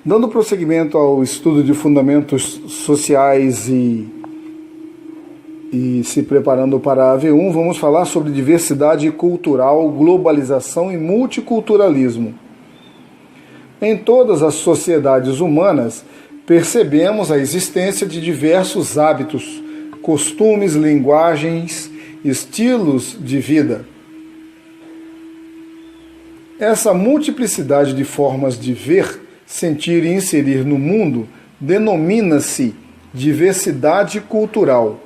Dando prosseguimento ao estudo de fundamentos sociais e se preparando para a AV1, vamos falar sobre diversidade cultural, globalização e multiculturalismo. Em todas as sociedades humanas, percebemos a existência de diversos hábitos, costumes, linguagens, estilos de vida. Essa multiplicidade de formas de ver, sentir e inserir no mundo denomina-se diversidade cultural.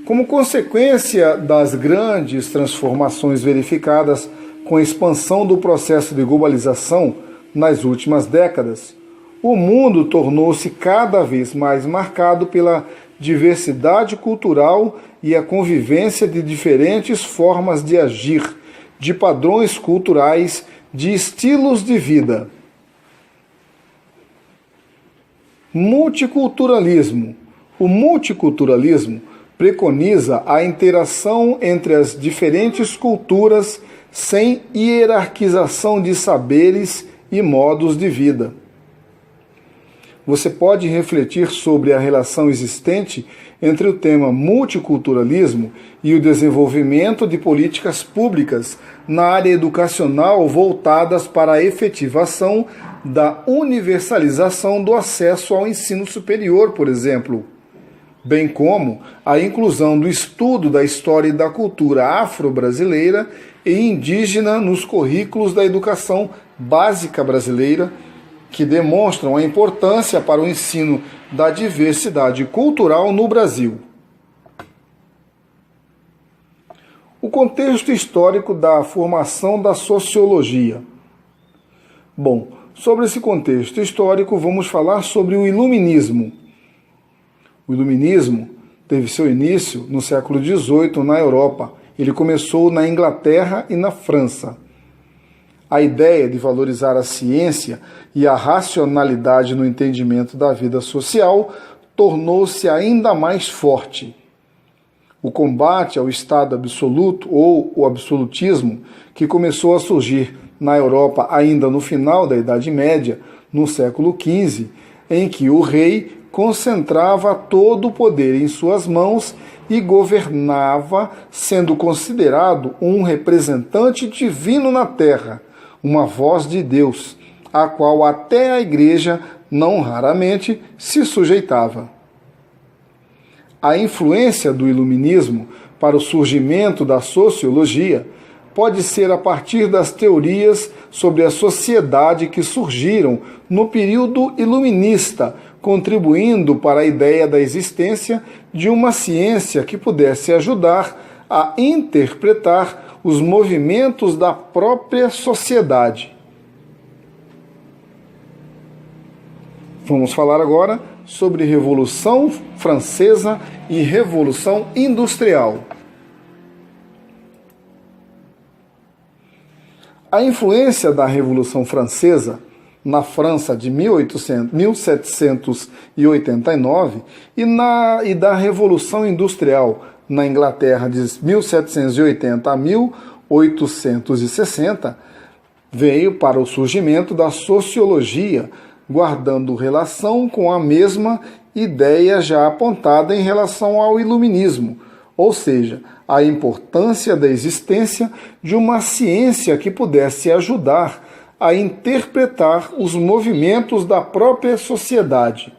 Como consequência das grandes transformações verificadas com a expansão do processo de globalização nas últimas décadas, o mundo tornou-se cada vez mais marcado pela diversidade cultural e a convivência de diferentes formas de agir, de padrões culturais, de estilos de vida. Multiculturalismo. O multiculturalismo preconiza a interação entre as diferentes culturas sem hierarquização de saberes e modos de vida. Você pode refletir sobre a relação existente entre o tema multiculturalismo e o desenvolvimento de políticas públicas na área educacional voltadas para a efetivação da universalização do acesso ao ensino superior, por exemplo, bem como a inclusão do estudo da história e da cultura afro-brasileira e indígena nos currículos da educação básica brasileira, que demonstram a importância para o ensino da diversidade cultural no Brasil. O contexto histórico da formação da sociologia. Bom, sobre esse contexto histórico, vamos falar sobre o Iluminismo. O Iluminismo teve seu início no século XVIII na Europa. Ele começou na Inglaterra e na França. A ideia de valorizar a ciência e a racionalidade no entendimento da vida social tornou-se ainda mais forte. O combate ao Estado absoluto ou o absolutismo, que começou a surgir na Europa ainda no final da Idade Média, no século XV, em que o rei concentrava todo o poder em suas mãos e governava, sendo considerado um representante divino na terra, uma voz de Deus, a qual até a Igreja, não raramente, se sujeitava. A influência do Iluminismo para o surgimento da sociologia pode ser a partir das teorias sobre a sociedade que surgiram no período iluminista, contribuindo para a ideia da existência de uma ciência que pudesse ajudar a interpretar os movimentos da própria sociedade. Vamos falar agora sobre Revolução Francesa e Revolução Industrial. A influência da Revolução Francesa na França de 1789 e da Revolução Industrial na Inglaterra de 1780 a 1860 veio para o surgimento da sociologia, guardando relação com a mesma ideia já apontada em relação ao Iluminismo, ou seja, a importância da existência de uma ciência que pudesse ajudar a interpretar os movimentos da própria sociedade.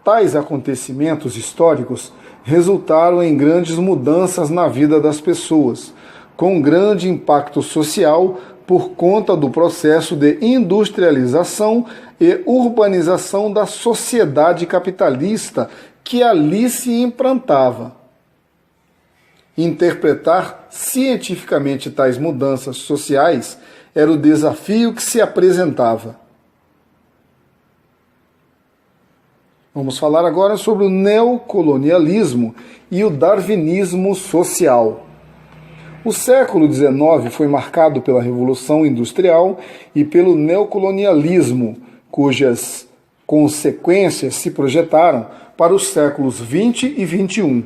Tais acontecimentos históricos resultaram em grandes mudanças na vida das pessoas, com grande impacto social por conta do processo de industrialização e urbanização da sociedade capitalista que ali se implantava. Interpretar cientificamente tais mudanças sociais era o desafio que se apresentava. Vamos falar agora sobre o neocolonialismo e o darwinismo social. O século XIX foi marcado pela Revolução Industrial e pelo neocolonialismo, cujas consequências se projetaram para os séculos XX e XXI.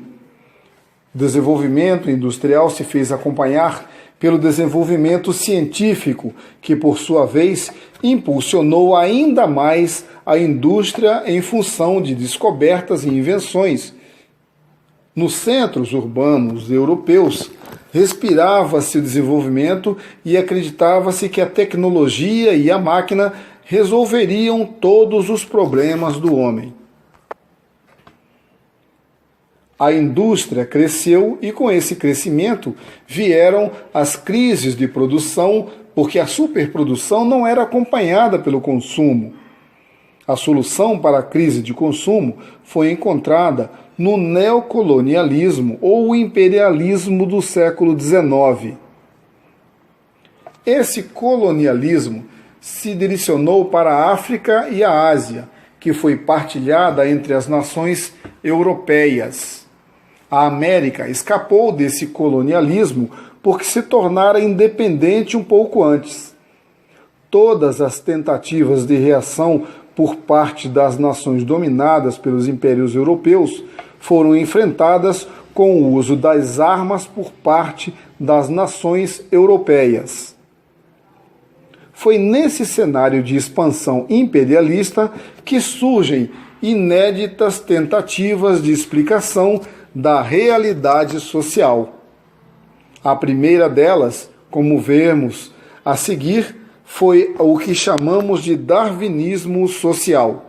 O desenvolvimento industrial se fez acompanhar pelo desenvolvimento científico, que, por sua vez, impulsionou ainda mais a indústria em função de descobertas e invenções. Nos centros urbanos europeus, respirava-se o desenvolvimento e acreditava-se que a tecnologia e a máquina resolveriam todos os problemas do homem. A indústria cresceu e, com esse crescimento, vieram as crises de produção, porque a superprodução não era acompanhada pelo consumo. A solução para a crise de consumo foi encontrada no neocolonialismo ou imperialismo do século XIX. Esse colonialismo se direcionou para a África e a Ásia, que foi partilhada entre as nações europeias. A América escapou desse colonialismo porque se tornara independente um pouco antes. Todas as tentativas de reação por parte das nações dominadas pelos impérios europeus foram enfrentadas com o uso das armas por parte das nações europeias. Foi nesse cenário de expansão imperialista que surgem inéditas tentativas de explicação da realidade social. A primeira delas, como vemos a seguir, foi o que chamamos de darwinismo social.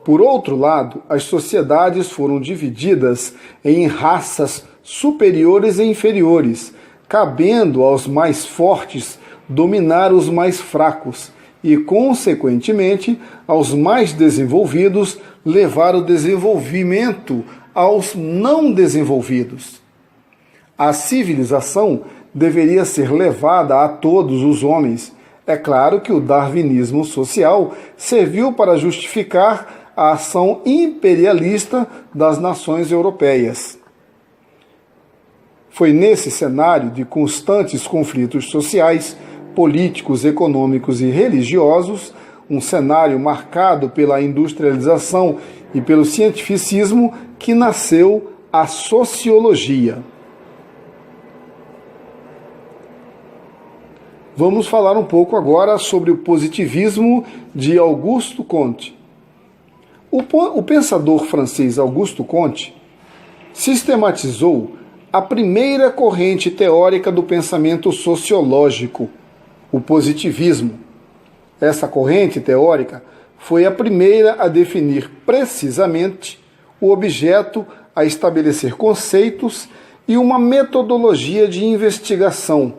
Por outro lado, as sociedades foram divididas em raças superiores e inferiores, cabendo aos mais fortes dominar os mais fracos e, consequentemente, aos mais desenvolvidos levar o desenvolvimento aos não desenvolvidos. A civilização deveria ser levada a todos os homens. É claro que o darwinismo social serviu para justificar a ação imperialista das nações europeias. Foi nesse cenário de constantes conflitos sociais, políticos, econômicos e religiosos, um cenário marcado pela industrialização e pelo cientificismo, que nasceu a sociologia. Vamos falar um pouco agora sobre o positivismo de Auguste Comte. O pensador francês Auguste Comte sistematizou a primeira corrente teórica do pensamento sociológico, o positivismo. Essa corrente teórica foi a primeira a definir precisamente o objeto, a estabelecer conceitos e uma metodologia de investigação.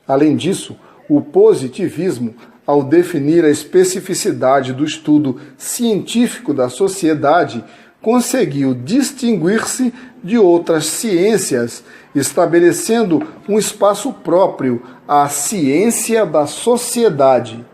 Além disso, o positivismo, ao definir a especificidade do estudo científico da sociedade, conseguiu distinguir-se de outras ciências, estabelecendo um espaço próprio à ciência da sociedade.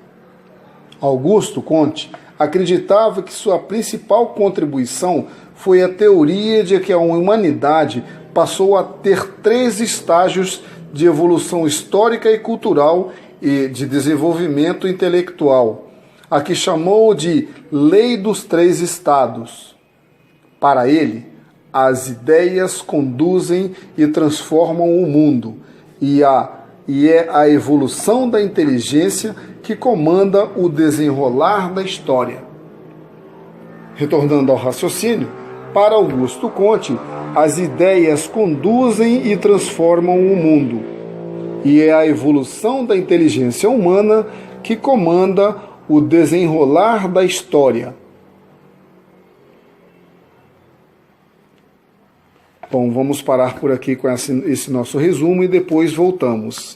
Auguste Comte acreditava que sua principal contribuição foi a teoria de que a humanidade passou a ter 3 estágios de evolução histórica e cultural e de desenvolvimento intelectual, a que chamou de Lei dos 3 Estados. Para ele, as ideias conduzem e transformam o mundo, e é a evolução da inteligência que comanda o desenrolar da história. Retornando ao raciocínio, para Auguste Comte, as ideias conduzem e transformam o mundo, e é a evolução da inteligência humana que comanda o desenrolar da história. Bom, vamos parar por aqui com esse nosso resumo e depois voltamos.